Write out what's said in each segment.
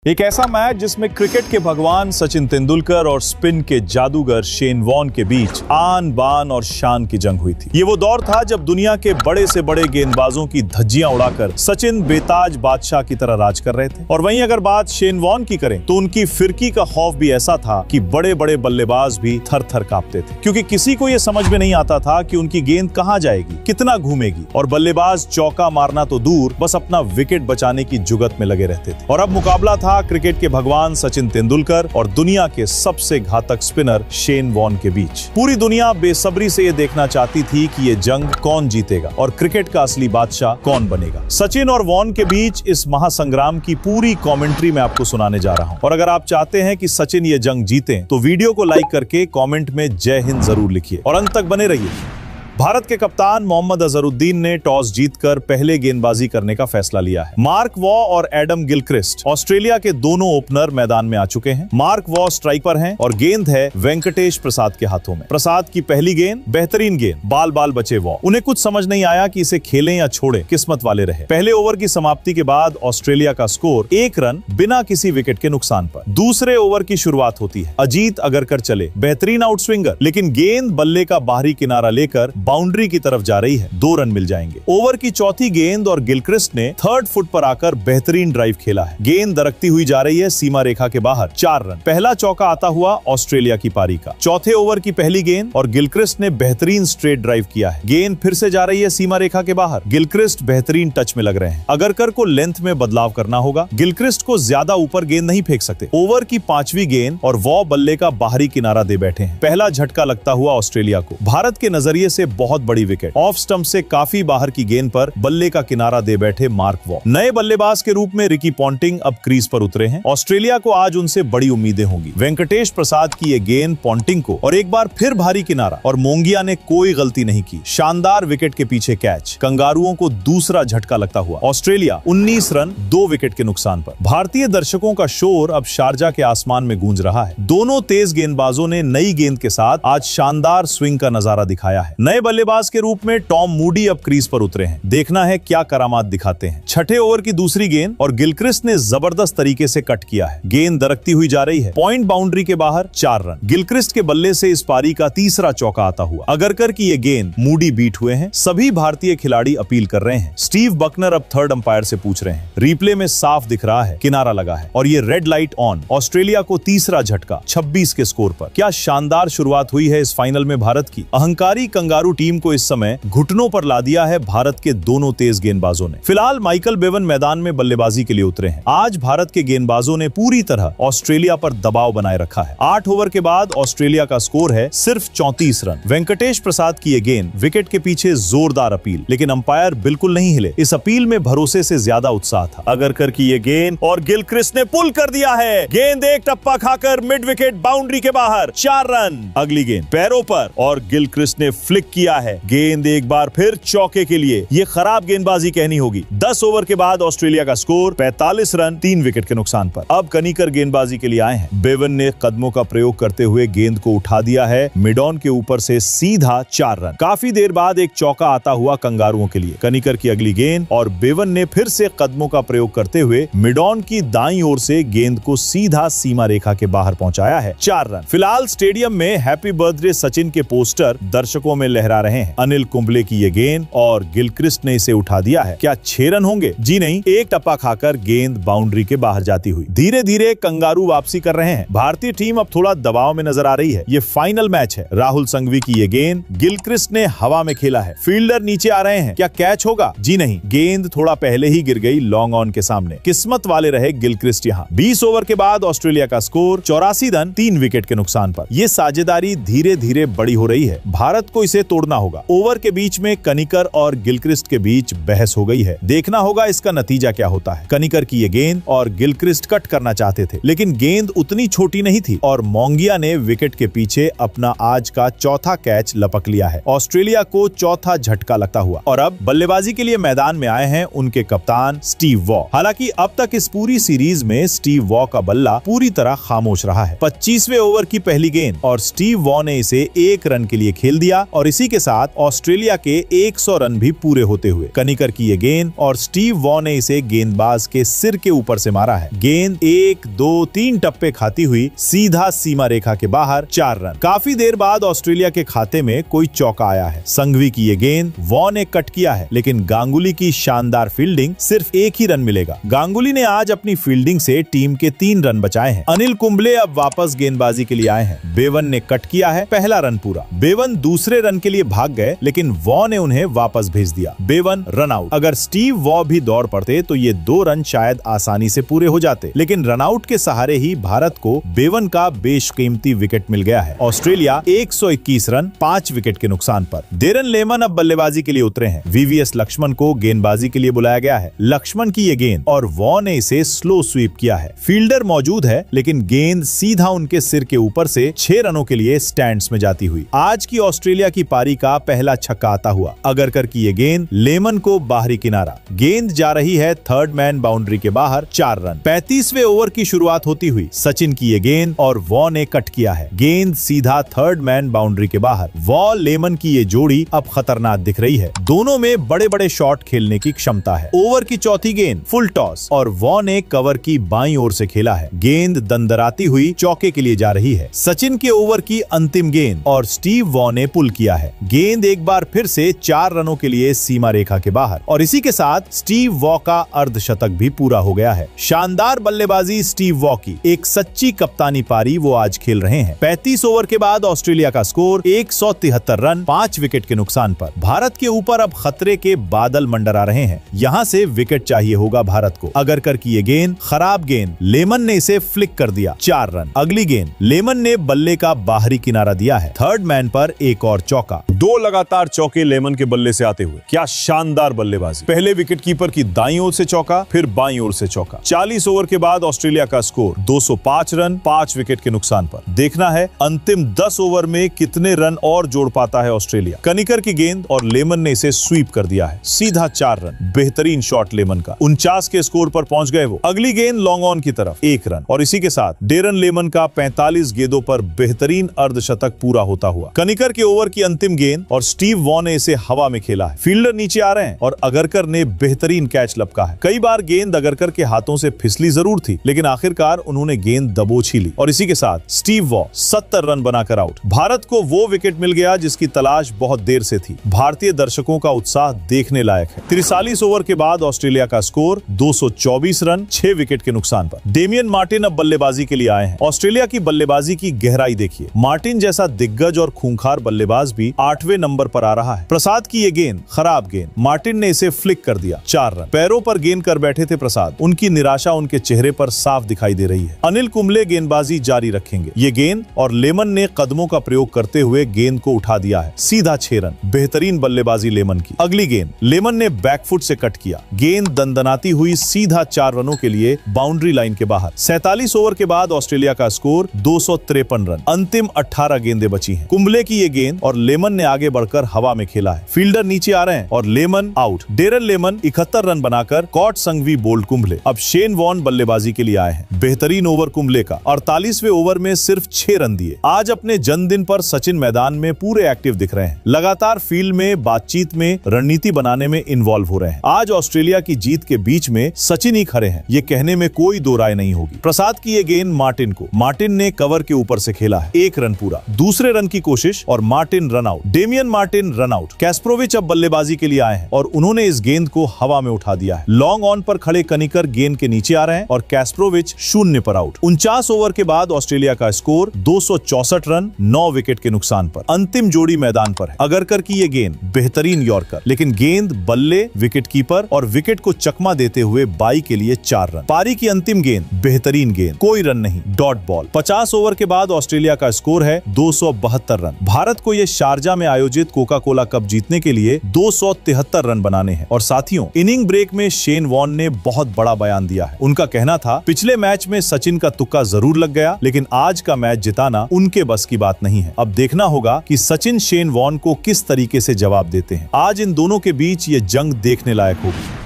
एक ऐसा मैच जिसमें क्रिकेट के भगवान सचिन तेंदुलकर और स्पिन के जादूगर शेन वॉर्न के बीच आन बान और शान की जंग हुई थी। ये वो दौर था जब दुनिया के बड़े से बड़े गेंदबाजों की धज्जियां उड़ाकर सचिन बेताज बादशाह की तरह राज कर रहे थे। और वहीं अगर बात शेन वॉर्न की करें तो उनकी फिरकी का खौफ भी ऐसा था कि बड़े बड़े बल्लेबाज भी थर थर कांपते थे, क्योंकि किसी को यह समझ में नहीं आता था कि उनकी गेंद कहां जाएगी, कितना घूमेगी, और बल्लेबाज चौका मारना तो दूर बस अपना विकेट बचाने की जुगत में लगे रहते थे। और अब मुकाबला था क्रिकेट के भगवान सचिन तेंदुलकर और दुनिया के सबसे घातक स्पिनर शेन वॉर्न के बीच। पूरी दुनिया बेसब्री से ये देखना चाहती थी कि ये जंग कौन जीतेगा और क्रिकेट का असली बादशाह कौन बनेगा। सचिन और वॉर्न के बीच इस महासंग्राम की पूरी कमेंट्री मैं आपको सुनाने जा रहा हूं। और अगर आप चाहते हैं कि सचिन ये जंग जीते तो वीडियो को लाइक करके कमेंट में जय हिंद जरूर लिखिए और अंत तक बने रहिए। भारत के कप्तान मोहम्मद अजहरुद्दीन ने टॉस जीतकर पहले गेंदबाजी करने का फैसला लिया है। मार्क वॉ और एडम गिलक्रिस्ट ऑस्ट्रेलिया के दोनों ओपनर मैदान में आ चुके हैं। मार्क वॉ स्ट्राइक पर हैं और गेंद है वेंकटेश प्रसाद के हाथों में। प्रसाद की पहली गेंद बेहतरीन गेंद, बाल बाल बचे वॉ। उन्हें कुछ समझ नहीं आया कि इसे खेलें या छोड़ें, किस्मत वाले रहे। पहले ओवर की समाप्ति के बाद ऑस्ट्रेलिया का स्कोर 1 रन बिना किसी विकेट के नुकसान पर। दूसरे ओवर की शुरुआत होती है। अजीत अगरकर चले, बेहतरीन आउट स्विंगर, लेकिन गेंद बल्ले का बाहरी किनारा लेकर बाउंड्री की तरफ जा रही है। 2 रन मिल जाएंगे। ओवर की चौथी गेंद और गिलक्रिस्ट ने 3rd फुट पर आकर बेहतरीन ड्राइव खेला है। गेंद दरकती हुई जा रही है सीमा रेखा के बाहर। 4 रन। पहला चौका आता हुआ ऑस्ट्रेलिया की पारी का। चौथे ओवर की पहली गेंद और गिलक्रिस्ट ने बेहतरीन स्ट्रेट ड्राइव किया है। गेंद फिर से जा रही है सीमा रेखा के बाहर। गिलक्रिस्ट बेहतरीन टच में लग रहे हैं। अगरकर को लेंथ में बदलाव करना होगा। गिलक्रिस्ट को ज्यादा ऊपर गेंद नहीं फेंक सकते। ओवर की 5वीं गेंद और वॉ बल्ले का बाहरी किनारा दे बैठे हैं। पहला झटका लगता हुआ ऑस्ट्रेलिया को। भारत के नजरिए से बहुत बड़ी विकेट। ऑफ स्टंप से काफी बाहर की गेंद पर बल्ले का किनारा दे बैठे मार्क वॉ। नए बल्लेबाज के रूप में रिकी पॉन्टिंग अब क्रीज पर उतरे हैं। ऑस्ट्रेलिया को आज उनसे बड़ी उम्मीदें होंगी। वेंकटेश प्रसाद की ये गेंद पॉन्टिंग को और एक बार फिर भारी किनारा, और मोंगिया ने कोई गलती नहीं की। शानदार विकेट के पीछे कैच। कंगारुओं को दूसरा झटका लगता हुआ। ऑस्ट्रेलिया 19 रन 2 विकेट के नुकसान पर। भारतीय दर्शकों का शोर अब शारजा के आसमान में गूंज रहा है। दोनों तेज गेंदबाजों ने नई गेंद के साथ आज शानदार स्विंग का नजारा दिखाया है। नए बल्लेबाज के रूप में टॉम मूडी अब क्रीज पर उतरे हैं। देखना है क्या करामात दिखाते हैं। छठे ओवर की दूसरी गेंद और गिलक्रिस्ट ने जबरदस्त तरीके से कट किया है। गेंद दरकती हुई जा रही है। पॉइंट बाउंड्री के बाहर। 4 रन। गिलक्रिस्ट के बल्ले से इस पारी का तीसरा चौका आता हुआ। अगरकर की ये गेंद मूडी बीट हुए हैं। सभी भारतीय खिलाड़ी अपील कर रहे हैं। स्टीव बकनर अब 3rd अंपायर से पूछ रहे हैं। रिप्ले में साफ दिख रहा है किनारा लगा है और ये रेड लाइट ऑन। ऑस्ट्रेलिया को तीसरा झटका 26 के स्कोर पर। क्या शानदार शुरुआत हुई है इस फाइनल में भारत की। अहंकारी कंगारू टीम को इस समय घुटनों पर ला दिया है भारत के दोनों तेज गेंदबाजों ने। फिलहाल माइकल बेवन मैदान में बल्लेबाजी के लिए उतरे हैं। आज भारत के गेंदबाजों ने पूरी तरह ऑस्ट्रेलिया पर दबाव बनाए रखा है। 8 ओवर के बाद ऑस्ट्रेलिया का स्कोर है सिर्फ 34 रन। वेंकटेश प्रसाद की ये गेंद विकेट के पीछे जोरदार अपील, लेकिन अंपायर बिल्कुल नहीं हिले। इस अपील में भरोसे से ज्यादा उत्साह था। अगरकर की ये गेंद और गिलक्रिस्ट ने पुल कर दिया है। गेंद एक टप्पा खाकर मिड विकेट बाउंड्री के बाहर। 4 रन। अगली गेंद पैरों पर और गिलक्रिस्ट ने फ्लिक किया है। गेंद एक बार फिर चौके के लिए। ये खराब गेंदबाजी कहनी होगी। 10 ओवर के बाद ऑस्ट्रेलिया का स्कोर 45 रन 3 विकेट के नुकसान पर। अब कनिकर गेंदबाजी के लिए आए हैं। बेवन ने कदमों का प्रयोग करते हुए गेंद को उठा दिया है मिड ऑन के ऊपर से सीधा 4 रन। काफी देर बाद एक चौका आता हुआ कंगारुओं के लिए। कनिकर की अगली गेंद और बेवन ने फिर से कदमों का प्रयोग करते हुए मिड ऑन की दाईं ओर से गेंद को सीधा सीमा रेखा के बाहर पहुंचाया है। 4 रन। फिलहाल स्टेडियम में हैप्पी बर्थडे सचिन के पोस्टर दर्शकों में लहरा रहे हैं। अनिल कुंबले की ये गेंद और गिलक्रिस्ट ने इसे उठा दिया है। क्या 6 रन होंगे? जी नहीं, एक टप्पा खाकर गेंद बाउंड्री के बाहर जाती हुई। धीरे धीरे कंगारू वापसी कर रहे हैं। भारतीय टीम अब थोड़ा दबाव में नजर आ रही है। ये फाइनल मैच है। राहुल संघवी की ये गेंद गिलक्रिस्ट ने हवा में खेला है। फील्डर नीचे आ रहे हैं। क्या कैच होगा? जी नहीं, गेंद थोड़ा पहले ही गिर गई लॉन्ग ऑन के सामने। किस्मत वाले रहे गिलक्रिस्ट यहाँ। 20 ओवर के बाद ऑस्ट्रेलिया का स्कोर 84 रन 3 विकेट के नुकसान पर। ये साझेदारी धीरे धीरे बड़ी हो रही है। भारत को इसे तोड़ना होगा। ओवर के बीच में कनिकर और गिलक्रिस्ट के बीच बहस हो गई है। देखना होगा इसका नतीजा क्या होता है। कनिकर की ये गेंद और गिलक्रिस्ट कट करना चाहते थे, लेकिन गेंद उतनी छोटी नहीं थी और मोंगिया ने विकेट के पीछे अपना आज का चौथा कैच लपक लिया है। ऑस्ट्रेलिया को चौथा झटका लगता हुआ और अब बल्लेबाजी के लिए मैदान में आए हैं उनके कप्तान स्टीव वॉ। हालांकि अब तक इस पूरी सीरीज में स्टीव वॉ का बल्ला पूरी तरह खामोश रहा है। 25वें ओवर की पहली गेंद और स्टीव वॉ ने इसे 1 रन के लिए खेल दिया और इसी इसी के साथ ऑस्ट्रेलिया के 100 रन भी पूरे होते हुए। कनिकर की ये गेंद और स्टीव वॉ ने इसे गेंदबाज के सिर के ऊपर से मारा है। गेंद 1, 2, 3 टप्पे खाती हुई सीधा सीमा रेखा के बाहर 4 रन। काफी देर बाद ऑस्ट्रेलिया के खाते में कोई चौका आया है। संघवी की ये गेंद वॉ ने कट किया है, लेकिन गांगुली की शानदार फील्डिंग, सिर्फ 1 ही रन मिलेगा। गांगुली ने आज अपनी फील्डिंग से टीम के 3 रन बचाए हैं। अनिल कुंबले अब वापस गेंदबाजी के लिए आए हैं। बेवन ने कट किया है, पहला रन पूरा। बेवन दूसरे रन के लिए भाग गए, लेकिन वॉ ने उन्हें वापस भेज दिया। Bevan run out. अगर स्टीव वॉ भी दौड़ पड़ते तो ये 2 रन शायद आसानी से पूरे हो जाते, लेकिन रनआउट के सहारे ही भारत को बेवन का बेशकीमती विकेट मिल गया है। ऑस्ट्रेलिया 121 रन 5 विकेट के नुकसान पर। डेरन लेमन अब बल्लेबाजी के लिए उतरे हैं। वीवीएस लक्ष्मण को गेंदबाजी के लिए बुलाया गया है। लक्ष्मण की ये गेंद और वॉ ने इसे स्लो स्वीप किया है। फील्डर मौजूद है, लेकिन गेंद सीधा उनके सिर के ऊपर से 6 रनों के लिए स्टैंड्स में जाती हुई। आज की ऑस्ट्रेलिया की पारी का पहला छक्का आता हुआ। अगरकर की ये गेंद लेमन को बाहरी किनारा। गेंद जा रही है थर्ड मैन बाउंड्री के बाहर, 4 रन। 35वें ओवर की शुरुआत होती हुई सचिन की ये गेंद और वॉ ने कट किया है। गेंद सीधा थर्ड मैन बाउंड्री के बाहर। वॉ लेमन की ये जोड़ी अब खतरनाक दिख रही है। दोनों में बड़े बड़े शॉट खेलने की क्षमता है। ओवर की चौथी गेंद फुल टॉस और वॉ ने कवर की बाईं ओर से खेला है। गेंद दंदराती हुई चौके के लिए जा रही है। सचिन के ओवर की अंतिम गेंद और स्टीव वॉ ने पुल किया है। गेंद एक बार फिर से 4 रनों के लिए सीमा रेखा के बाहर और इसी के साथ स्टीव वॉ का अर्धशतक भी पूरा हो गया है। शानदार बल्लेबाजी स्टीव वॉ की, एक सच्ची कप्तानी पारी वो आज खेल रहे हैं। 35 ओवर के बाद ऑस्ट्रेलिया का स्कोर 173 रन 5 विकेट के नुकसान पर। भारत के ऊपर अब खतरे के बादल मंडरा रहे हैं। यहाँ से विकेट चाहिए होगा भारत को। अगरकर की ये गेंद खराब गेंद, लेमन ने इसे फ्लिक कर दिया, 4 रन। अगली गेंद लेमन ने बल्ले का बाहरी किनारा दिया है। थर्ड मैन पर एक और चौका। 2 लगातार चौके लेमन के बल्ले से आते हुए। क्या शानदार बल्लेबाजी। पहले विकेट कीपर की दाईं ओर से चौका, फिर बाईं ओर से चौका। 40 ओवर के बाद ऑस्ट्रेलिया का स्कोर 205 रन 5 विकेट के नुकसान पर। देखना है अंतिम 10 ओवर में कितने रन और जोड़ पाता है ऑस्ट्रेलिया। कनिकर की गेंद और लेमन ने इसे स्वीप कर दिया है, सीधा 4 रन। बेहतरीन शॉट लेमन का। 49 के स्कोर पर पहुंच गए वो। अगली गेंद लॉन्ग ऑन की तरफ, 1 रन। और इसी के साथ डेरन लेमन का 45 गेंदों पर बेहतरीन अर्धशतक पूरा होता हुआ। कनिकर के ओवर की अंतिम गेंद और स्टीव वॉ ने इसे हवा में खेला है। फील्डर नीचे आ रहे हैं और अगरकर ने बेहतरीन कैच लपका है। कई बार गेंद अगरकर के हाथों से फिसली जरूर थी, लेकिन आखिरकार उन्होंने गेंद दबोच ही ली और इसी के साथ स्टीव वॉ 70 रन बनाकर आउट। भारत को वो विकेट मिल गया जिसकी तलाश बहुत देर से थी। भारतीय दर्शकों का उत्साह देखने लायक है। 43 ओवर के बाद ऑस्ट्रेलिया का स्कोर 224 रन 6 विकेट के नुकसान पर। डेमियन मार्टिन अब बल्लेबाजी के लिए आए हैं। ऑस्ट्रेलिया की बल्लेबाजी की गहराई देखिए। मार्टिन जैसा दिग्गज और खूंखार बल्लेबाज भी 8वें नंबर पर आ रहा है। प्रसाद की ये गेंद खराब गेंद, मार्टिन ने इसे फ्लिक कर दिया, 4 रन। पैरों पर गेंद कर बैठे थे प्रसाद। उनकी निराशा उनके चेहरे पर साफ दिखाई दे रही है। अनिल कुंबले गेंदबाजी जारी रखेंगे। ये गेंद और लेमन ने कदमों का प्रयोग करते हुए गेंद को उठा दिया है, सीधा 6 रन। बेहतरीन बल्लेबाजी लेमन की। अगली गेंद लेमन ने बैकफुट से कट किया। गेंद दंदनाती हुई सीधा 4 रनों के लिए बाउंड्री लाइन के बाहर। 47 ओवर के बाद ऑस्ट्रेलिया का स्कोर 253 रन। अंतिम 18 गेंदें बची हैं। कुंबले की ये गेंद और लेमन ने आगे बढ़कर हवा में खेला है। फील्डर नीचे आ रहे हैं और lemon out. Darren lemon 71 run बनाकर कॉट संघवी बोल्ड कुंबले। अब शेन वॉन बल्लेबाजी के लिए आए हैं। बेहतरीन ओवर कुंबले का। 48वें ओवर में सिर्फ 6 रन दिए। आज अपने जन्मदिन पर सचिन मैदान में पूरे एक्टिव दिख रहे हैं। लगातार फील्ड में बातचीत में रणनीति बनाने में इन्वॉल्व हो रहे हैं। आज ऑस्ट्रेलिया की जीत के बीच में सचिन ही खड़े हैं, ये कहने में कोई दो राय नहीं होगी। प्रसाद की ये गेंद मार्टिन को, मार्टिन ने कवर के ऊपर से खेला है, 1 रन पूरा। दूसरे रन की कोशिश और Martin run out. Damien Martin run out. Kasprowicz अब बल्लेबाजी के लिए आए हैं और उन्होंने इस गेंद को हवा में उठा दिया है। लॉन्ग ऑन पर खड़े कनिकर गेंद के नीचे आ रहे हैं और कैस्प्रोविच 0 पर आउट। 49 ओवर के बाद ऑस्ट्रेलिया का स्कोर 264 रन 9 विकेट के नुकसान पर। अंतिम जोड़ी मैदान पर है। अगरकर की ये गेंद बेहतरीन यॉर्कर, लेकिन गेंद बल्ले, विकेट कीपर और विकेट को चकमा देते हुए बाई के लिए 4 रन। पारी की अंतिम गेंद बेहतरीन गेंद, कोई रन नहीं, डॉट बॉल। 50 ओवर के बाद ऑस्ट्रेलिया का स्कोर है 272 रन। भारत को यह शारजा में आयोजित कोका कोला कप जीतने के लिए 273 रन बनाने हैं। और साथियों, इनिंग ब्रेक में शेन वॉन ने बहुत बड़ा बयान दिया है। उनका कहना था, पिछले मैच में सचिन का तुक्का जरूर लग गया, लेकिन आज का मैच जिताना उनके बस की बात नहीं है। अब देखना होगा कि सचिन शेन वॉन को किस तरीके से जवाब देते हैं। आज इन दोनों के बीच ये जंग देखने लायक होगी।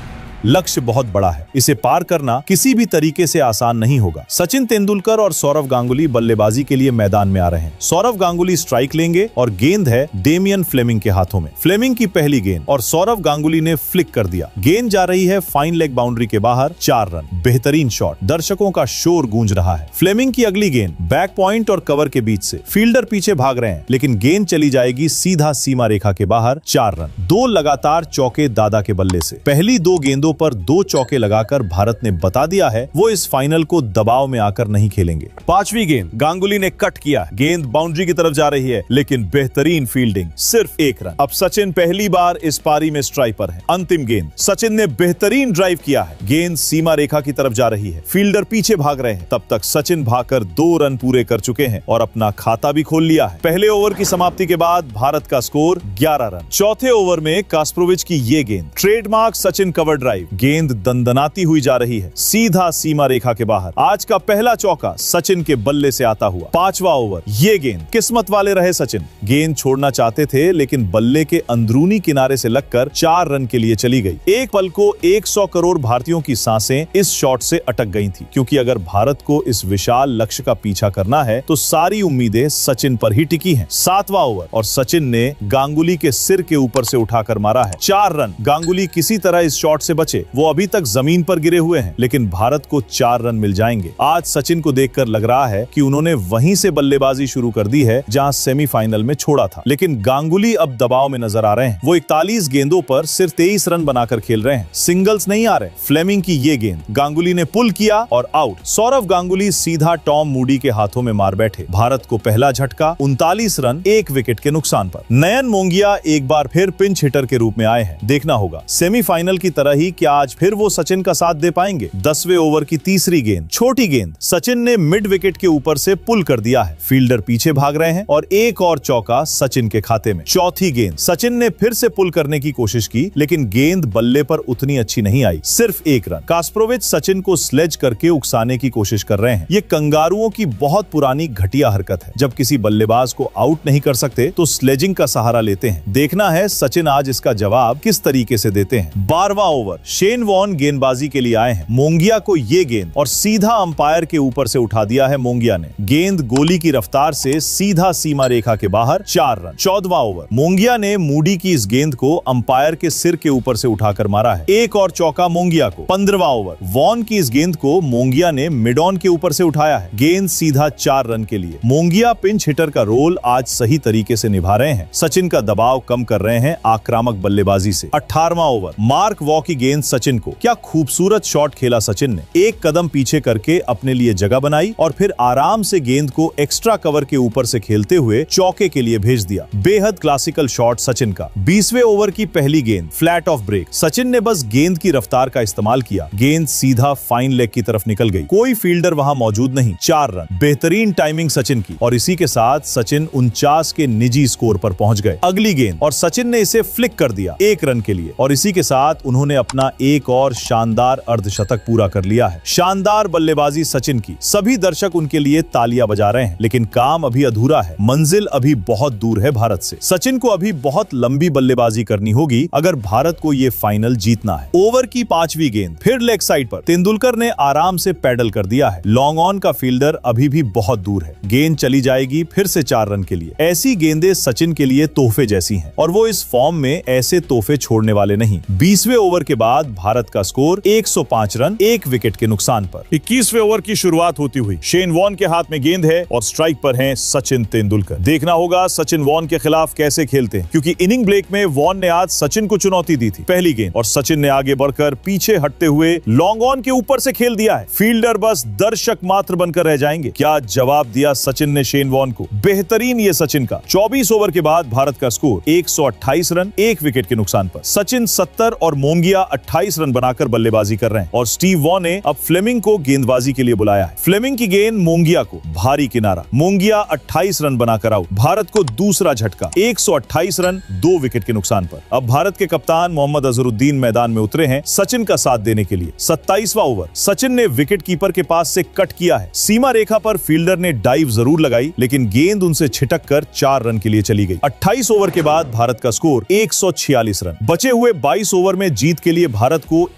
लक्ष्य बहुत बड़ा है। इसे पार करना किसी भी तरीके से आसान नहीं होगा। सचिन तेंदुलकर और सौरव गांगुली बल्लेबाजी के लिए मैदान में आ रहे हैं। सौरव गांगुली स्ट्राइक लेंगे और गेंद है डेमियन फ्लेमिंग के हाथों में। फ्लेमिंग की पहली गेंद और सौरव गांगुली ने फ्लिक कर दिया। गेंद जा रही है फाइन लेग बाउंड्री के बाहर, 4 रन। बेहतरीन शॉट, दर्शकों का शोर गूंज रहा है। फ्लेमिंग की अगली गेंद बैक पॉइंट और कवर के बीच से, फील्डर पीछे भाग रहे हैं लेकिन गेंद चली जाएगी सीधा सीमा रेखा के बाहर, 4 रन। 2 लगातार चौके दादा के बल्ले से। पहली 2 गेंदों पर 2 चौके लगाकर भारत ने बता दिया है वो इस फाइनल को दबाव में आकर नहीं खेलेंगे। 5वीं गेंद गांगुली ने कट किया, गेंद बाउंड्री की तरफ जा रही है लेकिन बेहतरीन फील्डिंग, सिर्फ 1 रन। अब सचिन पहली बार इस पारी में स्ट्राइक पर है। अंतिम गेंद सचिन ने बेहतरीन ड्राइव किया है, गेंद सीमा रेखा की तरफ जा रही है, फील्डर पीछे भाग रहे हैं। तब तक सचिन भागकर 2 रन पूरे कर चुके हैं और अपना खाता भी खोल लिया है। पहले ओवर की समाप्ति के बाद भारत का स्कोर 11 रन। चौथे ओवर में कास्प्रोविच की ये गेंद, ट्रेडमार्क सचिन कवर ड्राइव, गेंद दंदनाती हुई जा रही है सीधा सीमा रेखा के बाहर। आज का पहला चौका सचिन के बल्ले से आता हुआ। 5वां ओवर, ये गेंद, किस्मत वाले रहे सचिन, गेंद छोड़ना चाहते थे लेकिन बल्ले के अंदरूनी किनारे से लगकर 4 रन के लिए चली गई। एक पल को 100 करोड़ भारतीयों की सांसें इस शॉट से अटक गई थी, क्योंकि अगर भारत को इस विशाल लक्ष्य का पीछा करना है तो सारी उम्मीदें सचिन पर ही टिकी हैं। 7वां ओवर और सचिन ने गांगुली के सिर के ऊपर से उठाकर मारा है, 4 रन। गांगुली किसी तरह इस शॉट से बचे, वो अभी तक जमीन पर गिरे हुए हैं लेकिन भारत को 4 रन मिल जाएंगे। आज सचिन को देखकर लग रहा है कि उन्होंने वहीं से बल्लेबाजी शुरू कर दी है जहां सेमीफाइनल में छोड़ा था, लेकिन गांगुली अब दबाव में नजर आ रहे हैं। वो 41 गेंदों पर सिर्फ 23 रन बनाकर खेल रहे हैं, सिंगल्स नहीं आ रहे। फ्लेमिंग की ये गेंद गांगुली ने पुल किया और आउट। सौरव गांगुली सीधा टॉम मूडी के हाथों में मार बैठे। भारत को पहला झटका, 39 रन 1 विकेट के नुकसान पर। नयन मोंगिया एक बार फिर पिंच हिटर के रूप में आए हैं। देखना होगा सेमीफाइनल की तरह ही क्या आज फिर वो सचिन का साथ दे पाएंगे। 10वें ओवर की तीसरी गेंद, छोटी गेंद, सचिन ने मिड विकेट के ऊपर से पुल कर दिया है, फील्डर पीछे भाग रहे हैं और एक और चौका सचिन के खाते में। चौथी गेंद, सचिन ने फिर से पुल करने की कोशिश की लेकिन गेंद बल्ले पर उतनी अच्छी नहीं आई, सिर्फ 1 रन। कास्प्रोविच सचिन को स्लेज करके उकसाने की कोशिश कर रहे हैं। ये कंगारुओं की बहुत पुरानी घटिया हरकत है। जब किसी बल्लेबाज को आउट नहीं कर सकते तो स्लेजिंग का सहारा लेते हैं। देखना है सचिन आज इसका जवाब किस तरीके से देते हैं। 12वां ओवर, शेन वॉन गेंदबाजी के लिए आए हैं। मोंगिया को ये गेंद और सीधा अंपायर के ऊपर से उठा दिया है मोंगिया ने। गेंद गोली की रफ्तार से सीधा सीमा रेखा के बाहर, 4 रन। 14वां ओवर, मोंगिया ने मूडी की इस गेंद को अंपायर के सिर के ऊपर से उठाकर मारा है, एक और चौका मोंगिया को। 15वां ओवर, वॉन की इस गेंद को मोंगिया ने मिड ऑन के ऊपर से उठाया है, गेंद सीधा 4 रन के लिए। मोंगिया पिंच हिटर का रोल आज सही तरीके से निभा रहे हैं, सचिन का दबाव कम कर रहे हैं आक्रामक बल्लेबाजी से। 18वां ओवर, मार्क वॉ की गेंद सचिन को, क्या खूबसूरत शॉट खेला सचिन ने। एक कदम पीछे करके अपने लिए जगह बनाई और फिर आराम से गेंद को एक्स्ट्रा कवर के ऊपर से खेलते हुए चौके के लिए भेज दिया। बेहद क्लासिकल शॉट सचिन का। 20वें ओवर की पहली गेंद, फ्लैट ऑफ ब्रेक, सचिन ने बस गेंद की रफ्तार का इस्तेमाल किया, गेंद सीधा फाइन लेग की तरफ निकल गई, कोई फील्डर वहां मौजूद नहीं, 4 रन। बेहतरीन टाइमिंग सचिन की और इसी के साथ सचिन 49 के निजी स्कोर पर पहुंच गए। अगली गेंद और सचिन ने इसे फ्लिक कर दिया 1 रन के लिए और इसी के साथ उन्होंने अपना एक और शानदार अर्धशतक पूरा कर लिया है। शानदार बल्लेबाजी सचिन की, सभी दर्शक उनके लिए तालियां बजा रहे हैं, लेकिन काम अभी अधूरा है, मंजिल अभी बहुत दूर है भारत से। सचिन को अभी बहुत लंबी बल्लेबाजी करनी होगी अगर भारत को ये फाइनल जीतना है। ओवर की 5वीं गेंद, फिर लेग साइड पर तेंदुलकर ने आराम से पैडल कर दिया है, लॉन्ग ऑन का फील्डर अभी भी बहुत दूर है, गेंद चली जाएगी फिर से 4 रन के लिए। ऐसी गेंदें सचिन के लिए तोहफे जैसी हैं और वो इस फॉर्म में ऐसे तोहफे छोड़ने वाले नहीं। 20वें ओवर के बाद भारत का स्कोर 105 रन 1 विकेट के नुकसान पर। 21वें ओवर की शुरुआत होती हुई शेन वॉन के हाथ में गेंद है और स्ट्राइक पर हैं सचिन तेंदुलकर। देखना होगा सचिन वॉन के खिलाफ कैसे खेलते हैं, क्योंकि इनिंग ब्रेक में वॉन ने आज सचिन को चुनौती दी थी। पहली गेंद और सचिन ने आगे बढ़कर पीछे हटते हुए लॉन्ग ऑन के ऊपर से खेल दिया है, फील्डर बस दर्शक मात्र बनकर रह जाएंगे। क्या जवाब दिया सचिन ने शेन वॉन को, बेहतरीन ये सचिन का। 24 ओवर के बाद भारत का स्कोर 128 रन 1 विकेट के नुकसान पर। सचिन 70 और मोंगिया 28 रन बनाकर बल्लेबाजी कर रहे हैं और स्टीव वॉ ने अब फ्लेमिंग को गेंदबाजी के लिए बुलाया है। फ्लेमिंग की गेंद मोंगिया को, भारी किनारा, मोंगिया 28 रन बनाकर आउट। भारत को दूसरा झटका, 128 रन 2 विकेट के नुकसान पर। अब भारत के कप्तान मोहम्मद अजहरुद्दीन मैदान में उतरे हैं सचिन का साथ देने के लिए। 27वां ओवर, सचिन ने विकेट कीपर के पास से कट किया है, सीमा रेखा पर फील्डर ने डाइव जरूर लगाई लेकिन गेंद उनसे छिटक कर 4 रन के लिए चली गई। 28 ओवर के बाद भारत का स्कोर 146 रन। बचे हुए 22 ओवर में जीत के लिए भारत को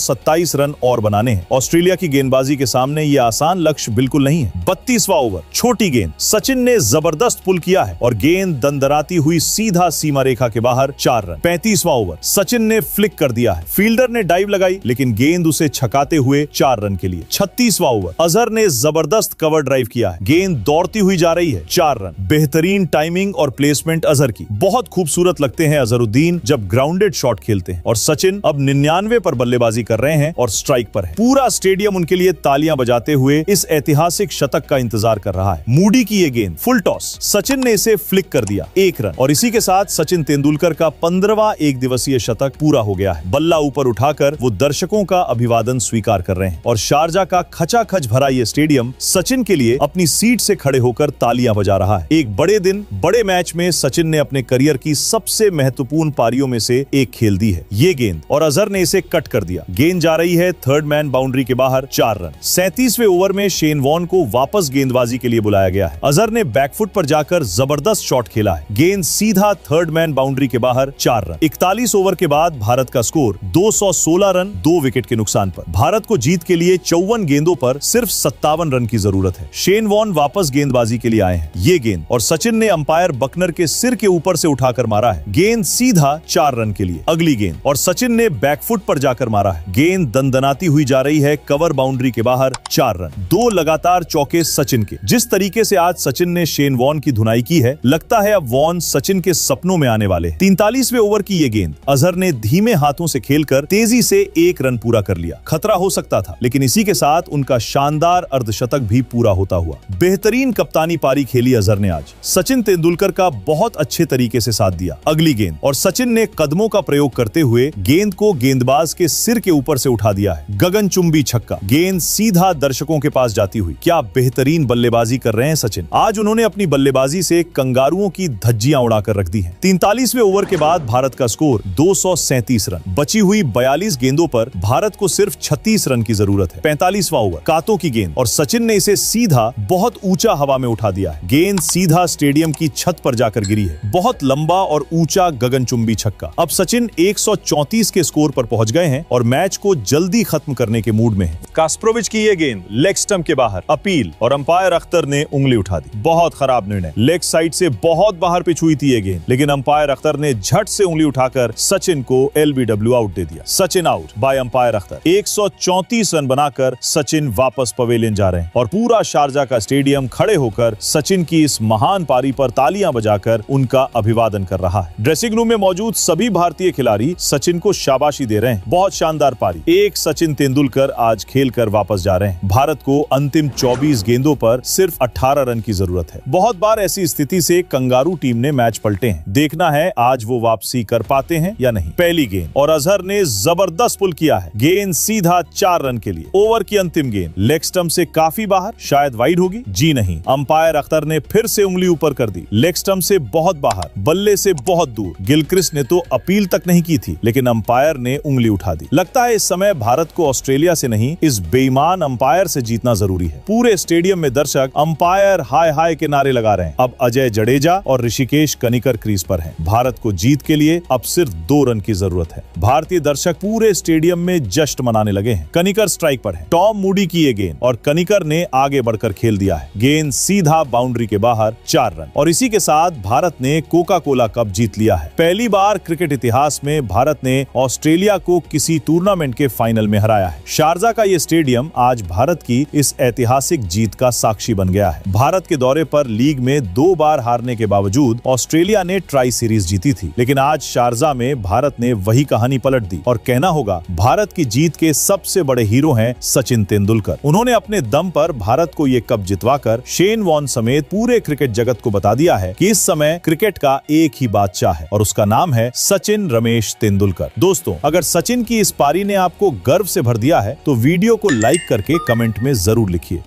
227 रन और बनाने हैं। ऑस्ट्रेलिया की गेंदबाजी के सामने ये आसान लक्ष्य बिल्कुल नहीं है। 32वां ओवर, छोटी गेंद, सचिन ने जबरदस्त पुल किया है और गेंद दंदराती हुई सीधा सीमा रेखा के बाहर 4 रन। 35वां ओवर, सचिन ने फ्लिक कर दिया है, फील्डर ने डाइव लगाई लेकिन गेंद उसे छकाते हुए 4 रन के लिए। 36वां ओवर, अजहर ने जबरदस्त कवर ड्राइव किया है, गेंद दौड़ती हुई जा रही है, 4 रन। बेहतरीन टाइमिंग और प्लेसमेंट अजहर की, बहुत खूबसूरत लगते हैं अजहरुद्दीन जब ग्राउंडेड शॉट खेलते हैं। और सचिन अब 99 पर बल्लेबाजी कर रहे हैं और स्ट्राइक पर है। पूरा स्टेडियम उनके लिए तालियां बजाते हुए इस ऐतिहासिक शतक का इंतजार कर रहा है। मूडी की ये गेंद, फुल टॉस, सचिन ने इसे फ्लिक कर दिया, 1 रन। और इसी के साथ सचिन तेंदुलकर का 15वां एक दिवसीय शतक पूरा हो गया है। बल्ला ऊपर उठाकर वो दर्शकों का अभिवादन स्वीकार कर रहे हैं और शारजा का खचाखच भरा ये स्टेडियम सचिन के लिए अपनी सीट से खड़े होकर तालियां बजा रहा है। एक बड़े दिन, बड़े मैच में सचिन ने अपने करियर की सबसे महत्वपूर्ण पारियों में से एक खेल दी है। ये गेंद और अजहर ने इसे कट कर दिया, गेंद जा रही है थर्ड मैन बाउंड्री के बाहर, 4 रन। 37वें ओवर में शेन वॉन को वापस गेंदबाजी के लिए बुलाया गया है। अजहर ने बैकफुट पर जाकर जबरदस्त शॉट खेला है, गेंद सीधा थर्ड मैन बाउंड्री के बाहर, 4 रन। 41 ओवर के बाद भारत का स्कोर 216 रन 2 विकेट के नुकसान पर। भारत को जीत के लिए 54 गेंदों पर सिर्फ 57 रन की जरूरत है। शेन वॉन वापस गेंदबाजी के लिए आए हैं। ये गेंद और सचिन ने अंपायर बकनर के सिर के ऊपर से उठाकर मारा है, गेंद सीधा 4 रन के लिए। अगली गेंद और सचिन ने बैकफुट पर जाकर मारा है, गेंद दंदनाती हुई जा रही है कवर बाउंड्री के बाहर, 4 रन। 2 लगातार चौके सचिन के। जिस तरीके से आज सचिन ने शेन वॉन की धुनाई की है, लगता है अब वॉन सचिन के सपनों में आने वाले हैं। 43वें ओवर की ये गेंद अजहर ने धीमे हाथों से खेलकर तेजी से 1 रन पूरा कर लिया। खतरा हो सकता था, लेकिन इसी के साथ उनका शानदार अर्धशतक भी पूरा होता हुआ। बेहतरीन कप्तानी पारी खेली अजहर ने आज। सचिन तेंदुलकर का बहुत अच्छे तरीके से साथ दिया। अगली गेंद और सचिन ने कदमों का प्रयोग करते हुए गेंद को गेंदबाज के सिर के ऊपर से उठा दिया है, गगनचुंबी छक्का, गेंद सीधा दर्शकों के पास जाती हुई। क्या बेहतरीन बल्लेबाजी कर रहे हैं सचिन। आज उन्होंने अपनी बल्लेबाजी से कंगारुओं की धज्जियां उड़ाकर रख दी हैं। 43वें ओवर के बाद भारत का स्कोर 237 रन। बची हुई 42 गेंदों पर भारत को सिर्फ 36 रन की जरूरत है। 45वां ओवर, कातों की गेंद और सचिन ने इसे सीधा बहुत ऊंचा हवा में उठा दिया है, गेंद सीधा स्टेडियम की छत पर जाकर गिरी है। बहुत लंबा और ऊंचा गगनचुंबी छक्का। अब सचिन 134 के स्कोर पर पहुंच गए हैं और मैच को जल्दी खत्म करने के मूड में है। कास्प्रोविच की ये गेंद लेग स्टंप के बाहर, अपील और अंपायर अख्तर ने उंगली उठा दी। बहुत खराब निर्णय, लेग साइड से बहुत बाहर पिच हुई थी ये गेंद, लेकिन अंपायर अख्तर ने झट से उंगली उठाकर सचिन को LBW आउट दे दिया। Sachin out by umpire Akhtar. 134 run बनाकर सचिन वापस पवेलियन जा रहे हैं और पूरा शारजा का स्टेडियम खड़े होकर सचिन की इस महान पारी पर तालियां बजाकर उनका अभिवादन कर रहा है। ड्रेसिंग रूम में मौजूद सभी भारतीय खिलाड़ी सचिन को शाबाशी दे रहे हैं। बहुत शानदार पारी। एक सचिन तेंदुलकर आज खेलकर वापस जा रहे हैं। भारत को अंतिम 24 गेंदों पर सिर्फ 18 रन की जरूरत है। बहुत बार ऐसी स्थिति से कंगारू टीम ने मैच पलटे हैं। देखना है आज वो वापसी कर पाते हैं या नहीं। पहली गेंद और अजहर ने जबरदस्त पुल किया है, गेंद सीधा 4 रन के लिए। ओवर की अंतिम गेंद लेग स्टंप से काफी बाहर, शायद वाइड होगी, जी नहीं। अंपायर अख्तर ने फिर से उंगली ऊपर कर दी, लेग स्टंप से बहुत बाहर, बल्ले से बहुत दूर। गिलक्रिस्ट ने तो अपील तक नहीं की थी, लेकिन अंपायर ने उंगली उठा दी। लगता है इस समय भारत को ऑस्ट्रेलिया से नहीं, इस बेईमान अंपायर से जीतना जरूरी है। पूरे स्टेडियम में दर्शक अंपायर हाय हाय के नारे लगा रहे हैं। अब अजय जडेजा और ऋषिकेश कनिकर क्रीज पर हैं। भारत को जीत के लिए अब सिर्फ 2 रन की जरूरत है। भारतीय दर्शक पूरे स्टेडियम में जश्न मनाने लगे हैं। कनिकर स्ट्राइक पर है। टॉम मूडी की ये गेंद और कनिकर ने आगे बढ़कर खेल दिया है, गेंद सीधा बाउंड्री के बाहर, 4 रन। और इसी के साथ भारत ने कोका कोला कप जीत लिया है। पहली बार क्रिकेट इतिहास में भारत ने ऑस्ट्रेलिया को किसी टूर्नामेंट के फाइनल में हराया है। शारजा का ये स्टेडियम आज भारत की इस ऐतिहासिक जीत का साक्षी बन गया है। भारत के दौरे पर लीग में 2 बार हारने के बावजूद ऑस्ट्रेलिया ने ट्राई सीरीज जीती थी, लेकिन आज शारजा में भारत ने वही कहानी पलट दी। और कहना होगा भारत की जीत के सबसे बड़े हीरो हैं सचिन तेंदुलकर। उन्होंने अपने दम पर भारत को ये कप जितवाकर शेन वॉन समेत पूरे क्रिकेट जगत को बता दिया है कि इस समय क्रिकेट का एक ही बादशाह है और उसका नाम है सचिन रमेश तेंदुलकर। दोस्तों, अगर सचिन की इस पारी ने आपको गर्व से भर दिया है तो वीडियो को लाइक करके कमेंट में जरूर लिखिए।